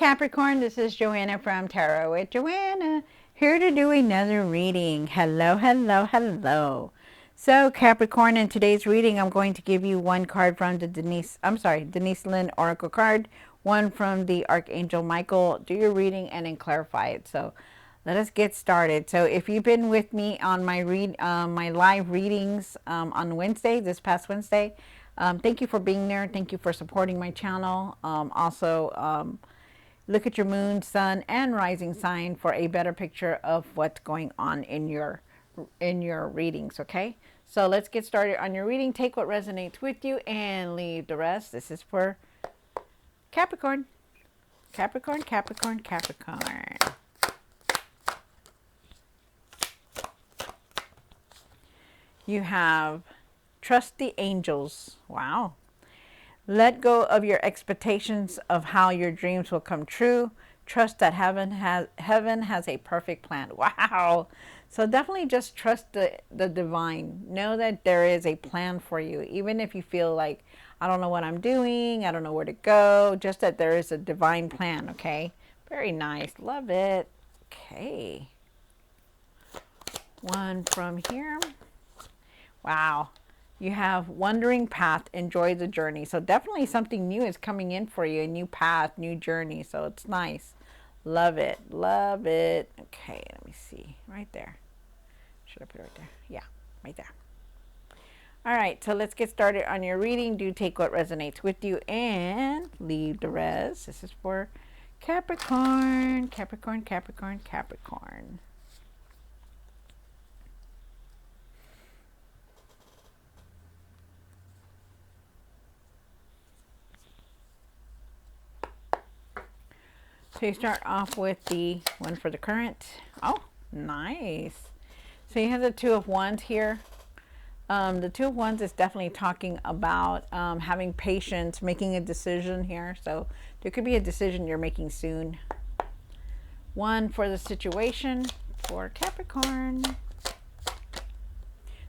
Capricorn, this is Joanna from Tarot with Joanna, here to do another reading. Hello, hello, hello. So Capricorn, in today's reading, I'm going to give you one card from the Denise Lynn Oracle card, one from the Archangel Michael. Do your reading and then clarify it. So let us get started. So if you've been with me on my my live readings on Wednesday, this past Wednesday, thank you for being there. Thank you for supporting my channel. Look at your moon, sun, and rising sign for a better picture of what's going on in your readings, okay? So let's get started on your reading. Take what resonates with you and leave the rest. This is for Capricorn. Capricorn, Capricorn, Capricorn. You have trust the angels. Wow. Let go of your expectations of how your dreams will come true. Trust that heaven has a perfect plan. Wow. So definitely just trust the divine. Know that there is a plan for you. Even if you feel like, I don't know what I'm doing, I don't know where to go, just that there is a divine plan, okay? Very nice. Love it. Okay. One from here. Wow. You have wandering path, enjoy the journey. So definitely something new is coming in for you, a new path, new journey. So it's nice. Love it. Love it. Okay, let me see. Right there. Should I put it right there? Yeah, right there. All right, so let's get started on your reading. Do take what resonates with you and leave the rest. This is for Capricorn, Capricorn, Capricorn, Capricorn. So you start off with the one for the current. Oh, nice. So you have the Two of Wands here. The Two of Wands is definitely talking about having patience, making a decision here. So there could be a decision you're making soon. One for the situation for Capricorn.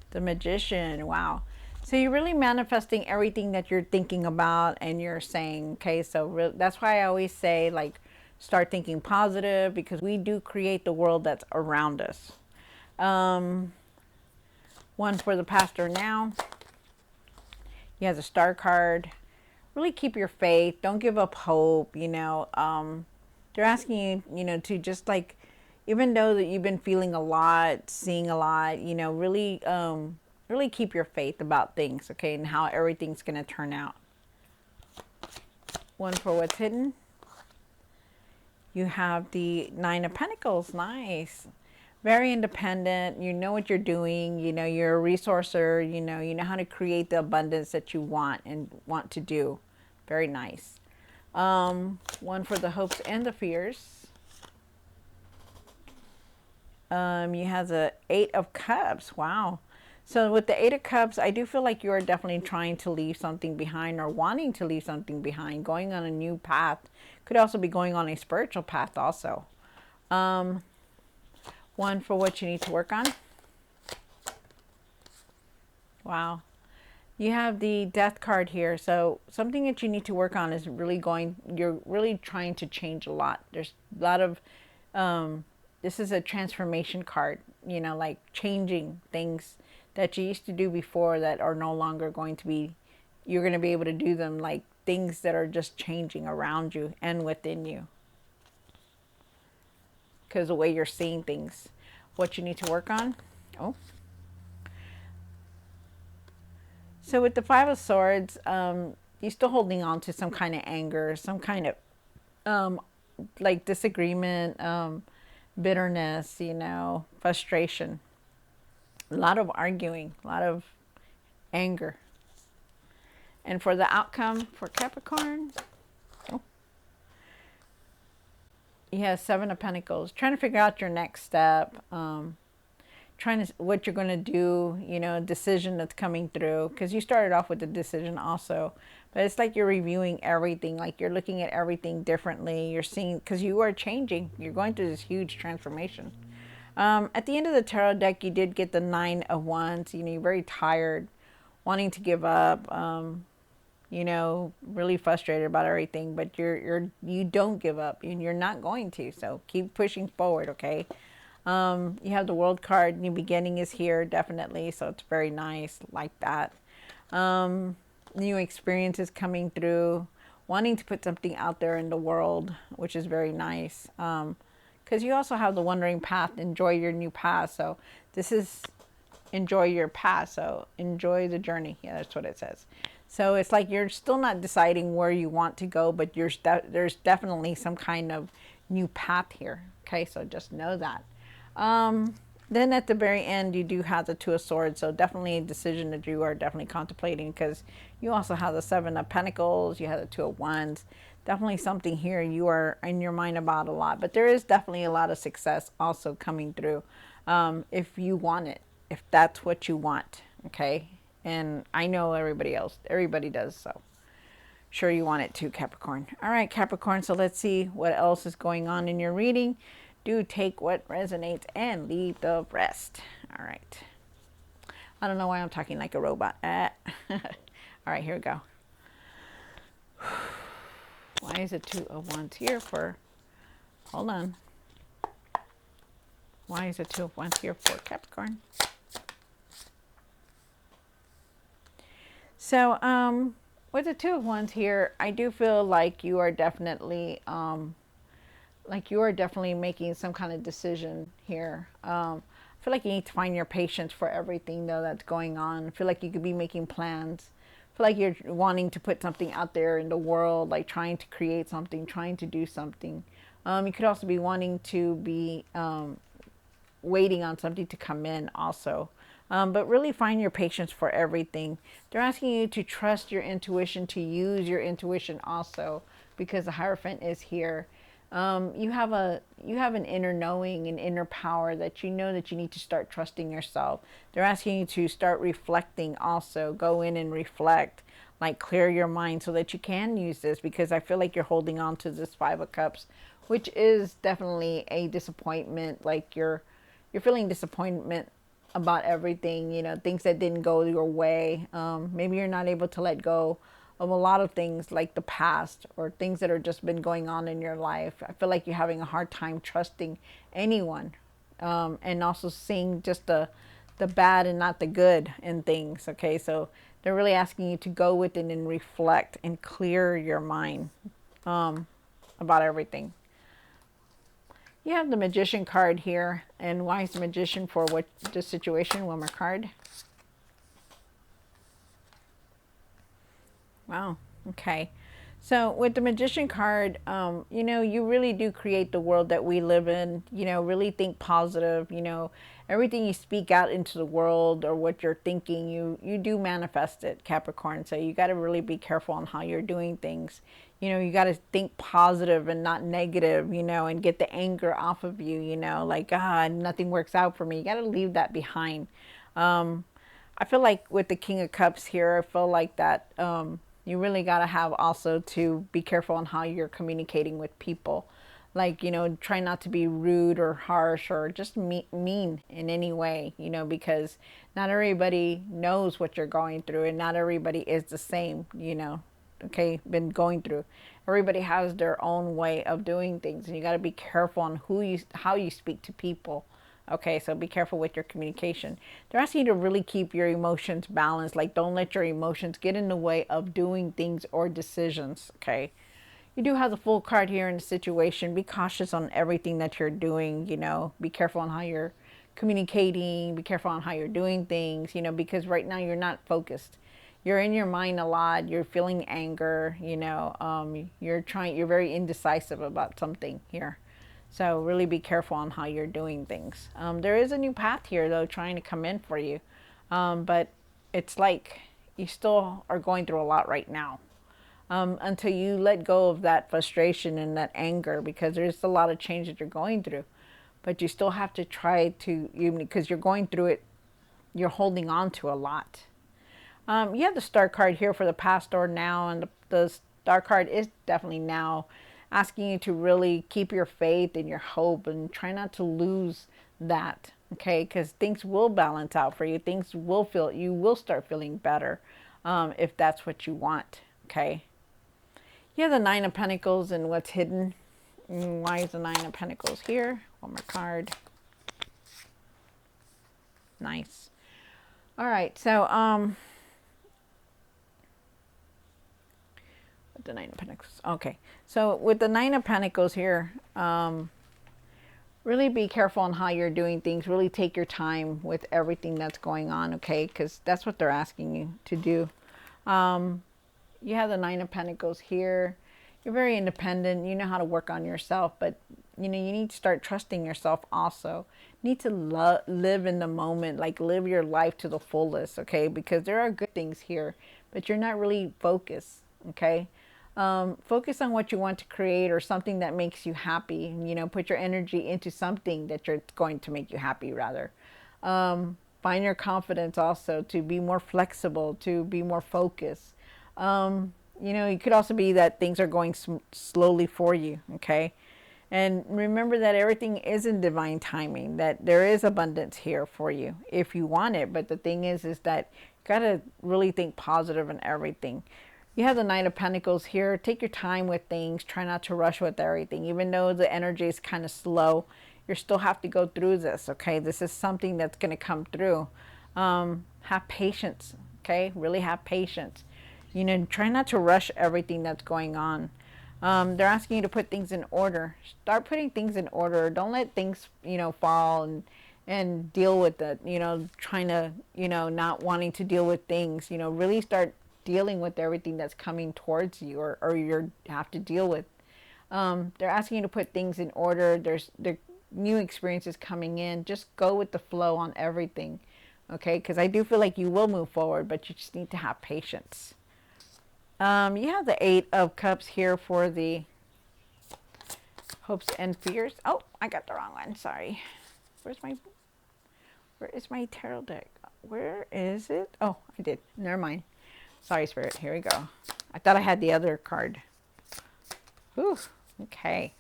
The Magician. Wow. So you're really manifesting everything that you're thinking about and you're saying, okay, so that's why I always say, like, start thinking positive, because we do create the world that's around us. One for the pastor now. He has a Star card. Really keep your faith. Don't give up hope. You know, they're asking you, you know, to just, like, even though that you've been feeling a lot, seeing a lot, you know, really, really keep your faith about things, okay, and how everything's going to turn out. One for what's hidden. You have the Nine of Pentacles. Nice. Very independent. You know what you're doing. You know, you're a resourcer. You know how to create the abundance that you want and want to do. Very nice. One for the hopes and the fears. You have the Eight of Cups. Wow. So with the Eight of Cups, I do feel like you're definitely trying to leave something behind or wanting to leave something behind, going on a new path. Could also be going on a spiritual path also. One for what you need to work on. Wow. You have the Death card here. So something that you need to work on is you're really trying to change a lot. There's a lot of, this is a transformation card, you know, like changing things that you used to do before that are no longer going to be, you're going to be able to do them, like things that are just changing around you and within you. Because the way you're seeing things, what you need to work on. Oh. So with the Five of Swords, you're still holding on to some kind of anger, some kind of like disagreement, bitterness, you know, frustration. A lot of arguing, a lot of anger. And for the outcome for Capricorn, oh, you have Seven of Pentacles. Trying to figure out your next step. What you're going to do, you know, decision that's coming through. Because you started off with a decision also. But it's like you're reviewing everything. Like you're looking at everything differently. You're seeing, because you are changing. You're going through this huge transformation. At the end of the tarot deck, you did get the Nine of Wands. You know, you're very tired, wanting to give up. you know, really frustrated about everything, but you don't give up and you're not going to. So keep pushing forward, okay? You have the World card, new beginning is here, definitely. So it's very nice, like that. New experiences coming through, wanting to put something out there in the world, which is very nice. Because you also have the wandering path, enjoy your new path. So this is enjoy your path. So enjoy the journey. Yeah, that's what it says. So it's like you're still not deciding where you want to go, but there's definitely some kind of new path here. Okay, so just know that. Then at the very end, you do have the Two of Swords. So definitely a decision that you are definitely contemplating, because you also have the Seven of Pentacles. You have the Two of Wands. Definitely something here you are in your mind about a lot. But there is definitely a lot of success also coming through, if you want it, if that's what you want. Okay. And I know everybody does. So sure you want it too, Capricorn. All right, Capricorn. So let's see what else is going on in your reading. Do take what resonates and leave the rest. All right. I don't know why I'm talking like a robot. All right, here we go. Why is it Two of Wands here for? Hold on. Why is it Two of Wands here for Capricorn? So, with the Two of Wands here, I do feel like you are definitely making some kind of decision here. I feel like you need to find your patience for everything though that's going on. I feel like you could be making plans. I feel like you're wanting to put something out there in the world, like trying to create something, trying to do something. You could also be wanting to be waiting on something to come in also. But really find your patience for everything. They're asking you to trust your intuition, to use your intuition also, because the Hierophant is here. You have an inner knowing, an inner power that you know that you need to start trusting yourself. They're asking you to start reflecting also. Go in and reflect, like clear your mind so that you can use this, because I feel like you're holding on to this Five of Cups, which is definitely a disappointment. Like you're feeling disappointment about everything, you know, things that didn't go your way. Maybe you're not able to let go of a lot of things like the past, or things that are just been going on in your life. I feel like you're having a hard time trusting anyone, and also seeing just the bad and not the good in things. Okay, so they're really asking you to go within and reflect and clear your mind about everything. You have the Magician card here. And why is the Magician for what the situation? One more card. Wow. Okay. So with the Magician card, you know, you really do create the world that we live in. You know, really think positive. You know, everything you speak out into the world, or what you're thinking, you do manifest it, Capricorn. So you got to really be careful on how you're doing things. You know, you got to think positive and not negative, you know, and get the anger off of you, you know, like, nothing works out for me. You got to leave that behind. I feel like with the King of Cups here, I feel like that you really got to have also to be careful on how you're communicating with people. Like, you know, try not to be rude or harsh or just mean in any way, you know, because not everybody knows what you're going through, and not everybody is the same, you know, okay, been going through. Everybody has their own way of doing things, and you got to be careful on how you speak to people. Okay, so be careful with your communication. They're asking you to really keep your emotions balanced. Like, don't let your emotions get in the way of doing things or decisions. Okay. You do have the Fool card here in the situation. Be cautious on everything that you're doing. You know, be careful on how you're communicating. Be careful on how you're doing things, you know, because right now you're not focused. You're in your mind a lot. You're feeling anger, you know, you're very indecisive about something here. So really be careful on how you're doing things. There is a new path here, though, trying to come in for you. But it's like you still are going through a lot right now, until you let go of that frustration and that anger, because there's a lot of change that you're going through. But you still have to try to, even because you're going through it, you're holding on to a lot. You have the Star card here for the past or now, and the Star card is definitely now, asking you to really keep your faith and your hope and try not to lose that. Okay, because things will balance out for you. You will start feeling better, if that's what you want. okay? You have the Nine of Pentacles and what's hidden. Why is the Nine of Pentacles here? One more card. Nice. All right, so with the Nine of Pentacles. Okay, so with the Nine of Pentacles here, really be careful on how you're doing things. Really take your time with everything that's going on, okay? Because that's what they're asking you to do. You have the Nine of Pentacles here. You're very independent. You know how to work on yourself, but you know, you need to start trusting yourself also. You need to live in the moment, like live your life to the fullest, okay? Because there are good things here, but you're not really focused, okay? Focus on what you want to create or something that makes you happy. You know, put your energy into something that you're going to make you happy, rather. Find your confidence also to be more flexible, to be more focused. You know, it could also be that things are going slowly for you, okay? And remember that everything is in divine timing, that there is abundance here for you if you want it. But the thing is that you got to really think positive in everything. You have the Knight of Pentacles here. Take your time with things. Try not to rush with everything. Even though the energy is kind of slow, you still have to go through this, okay? This is something that's going to come through. Have patience, okay? Really have patience. You know, try not to rush everything that's going on. They're asking you to put things in order. Start putting things in order. Don't let things, you know, fall and deal with it. You know, trying to, you know, not wanting to deal with things. You know, really start dealing with everything that's coming towards you or you have to deal with. They're asking you to put things in order. There's new experiences coming in. Just go with the flow on everything, okay? Because I do feel like you will move forward, but you just need to have patience. You have the Eight of Cups here for the hopes and fears. Oh, I got the wrong one. Sorry. Where is my tarot deck? Where is it? Oh, I did. Never mind. Sorry, Spirit. Here we go. I thought I had the other card. Whew. Okay.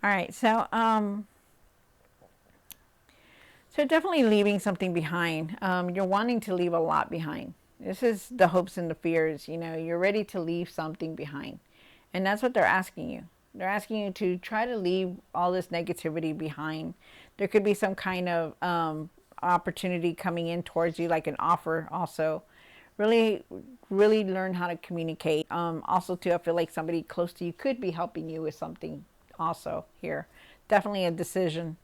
All right. So definitely leaving something behind. You're wanting to leave a lot behind. This is the hopes and the fears. You know, you're ready to leave something behind. And that's what they're asking you. They're asking you to try to leave all this negativity behind. There could be some kind of opportunity coming in towards you, like an offer also. Really, really learn how to communicate. Also, too, I feel like somebody close to you could be helping you with something also here. Definitely a decision.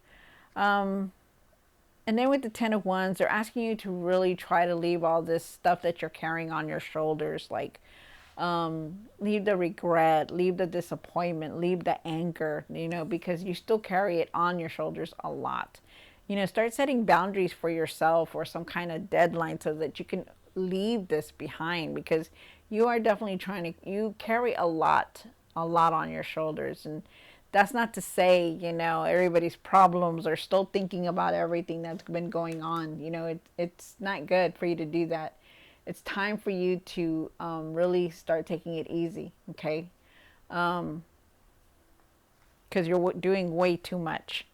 And then with the Ten of Wands, they're asking you to really try to leave all this stuff that you're carrying on your shoulders. Like, leave the regret, leave the disappointment, leave the anger, you know, because you still carry it on your shoulders a lot. You know, start setting boundaries for yourself or some kind of deadline so that you can leave this behind, because you are definitely trying to, you carry a lot on your shoulders. And that's not to say, you know, everybody's problems are still thinking about everything that's been going on. You know, it's not good for you to do that. It's time for you to really start taking it easy, okay? Because you're doing way too much.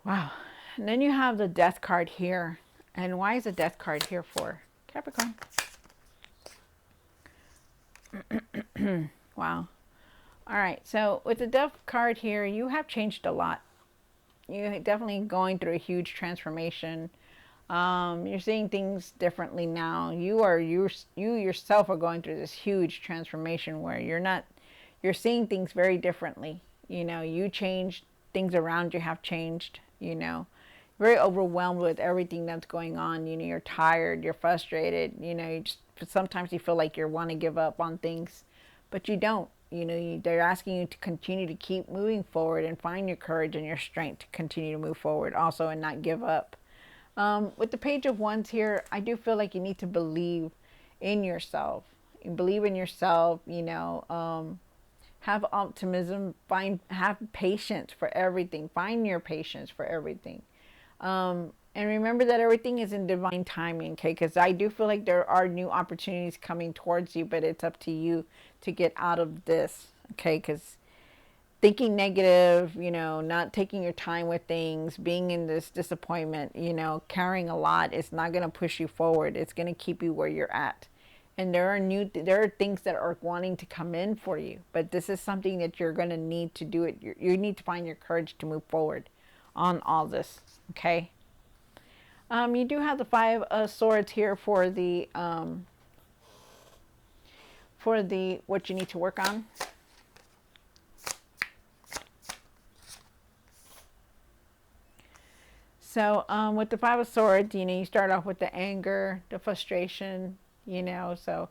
Wow. And then you have the Death card here. And why is the Death card here for? Capricorn. Wow. All right, so with the Death card here, you have changed a lot. You're definitely going through a huge transformation. You're seeing things differently now. You yourself are going through this huge transformation where you're seeing things very differently. You know, you changed, things around you have changed, you know. Very overwhelmed with everything that's going on. You know, you're tired, you're frustrated, you know, sometimes you feel like you want to give up on things, but you don't. You know, they're asking you to continue to keep moving forward and find your courage and your strength to continue to move forward also and not give up. With the Page of Wands here, I do feel like you need to believe in yourself. Believe in yourself, you know, have optimism, have patience for everything. Find your patience for everything. And remember that everything is in divine timing, okay? Because I do feel like there are new opportunities coming towards you, but it's up to you to get out of this, okay? Because thinking negative, you know, not taking your time with things, being in this disappointment, you know, carrying a lot, it's not going to push you forward. It's going to keep you where you're at. And there are things that are wanting to come in for you, but this is something that you're going to need to do it. You need to find your courage to move forward on all this. Okay. You do have the Five of Swords here for the what you need to work on. So with the Five of Swords, you know, you start off with the anger, the frustration, you know, so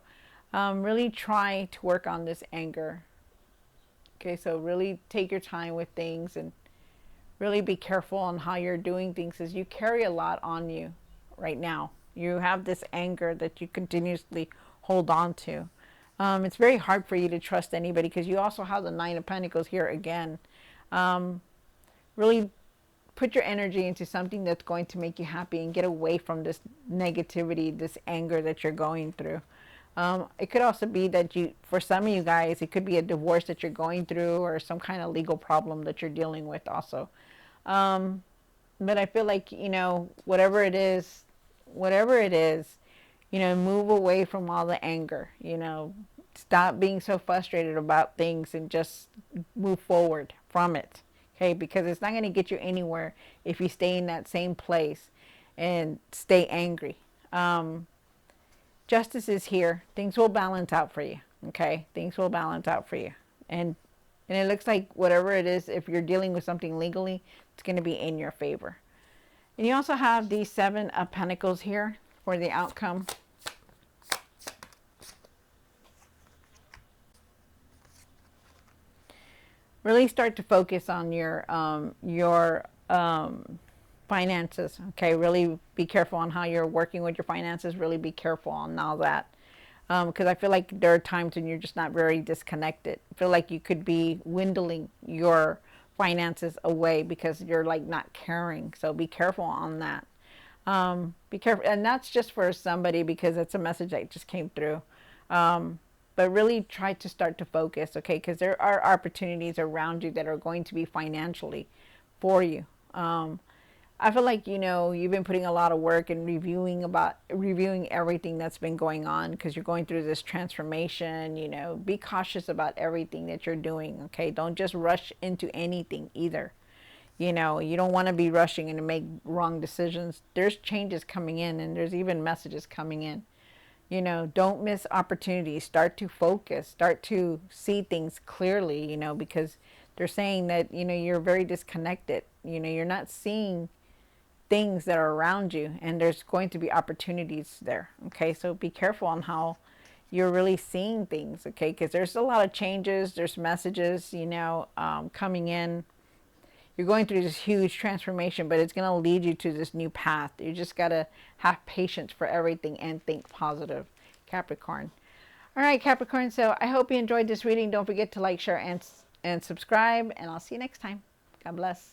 really try to work on this anger. Okay, so really take your time with things and really be careful on how you're doing things, as you carry a lot on you right now. You have this anger that you continuously hold on to. It's very hard for you to trust anybody because you also have the Nine of Pentacles here again. Really put your energy into something that's going to make you happy and get away from this negativity, this anger that you're going through. It could also be that for some of you guys, it could be a divorce that you're going through or some kind of legal problem that you're dealing with also. But I feel like, you know, whatever it is, you know, move away from all the anger, you know, stop being so frustrated about things and just move forward from it. Okay, because it's not going to get you anywhere if you stay in that same place and stay angry. Justice is here. Things will balance out for you. Okay, things will balance out for you. And it looks like whatever it is, if you're dealing with something legally, it's going to be in your favor. And you also have the Seven of Pentacles here for the outcome. Really start to focus on your finances. Okay, really be careful on how you're working with your finances. Really be careful on all that, because I feel like there are times when you're just not very disconnected. I feel like you could be dwindling your finances away because you're like not caring. So be careful on that. Be careful, and that's just for somebody because it's a message that just came through. But really try to start to focus, okay? Because there are opportunities around you that are going to be financially for you. I feel like, you know, you've been putting a lot of work and reviewing everything that's been going on because you're going through this transformation. You know, be cautious about everything that you're doing, okay? Don't just rush into anything either. You know, you don't want to be rushing and to make wrong decisions. There's changes coming in and there's even messages coming in. You know, don't miss opportunities. Start to focus. Start to see things clearly, you know, because they're saying that, you know, you're very disconnected. You know, you're not seeing things that are around you, and there's going to be opportunities there. Okay, so be careful on how you're really seeing things, okay, because there's a lot of changes. There's messages, you know, coming in. You're going through this huge transformation, but it's going to lead you to this new path. You just got to have patience for everything and think positive, Capricorn. All right, Capricorn, so I hope you enjoyed this reading. Don't forget to like, share, and subscribe, and I'll see you next time. God bless.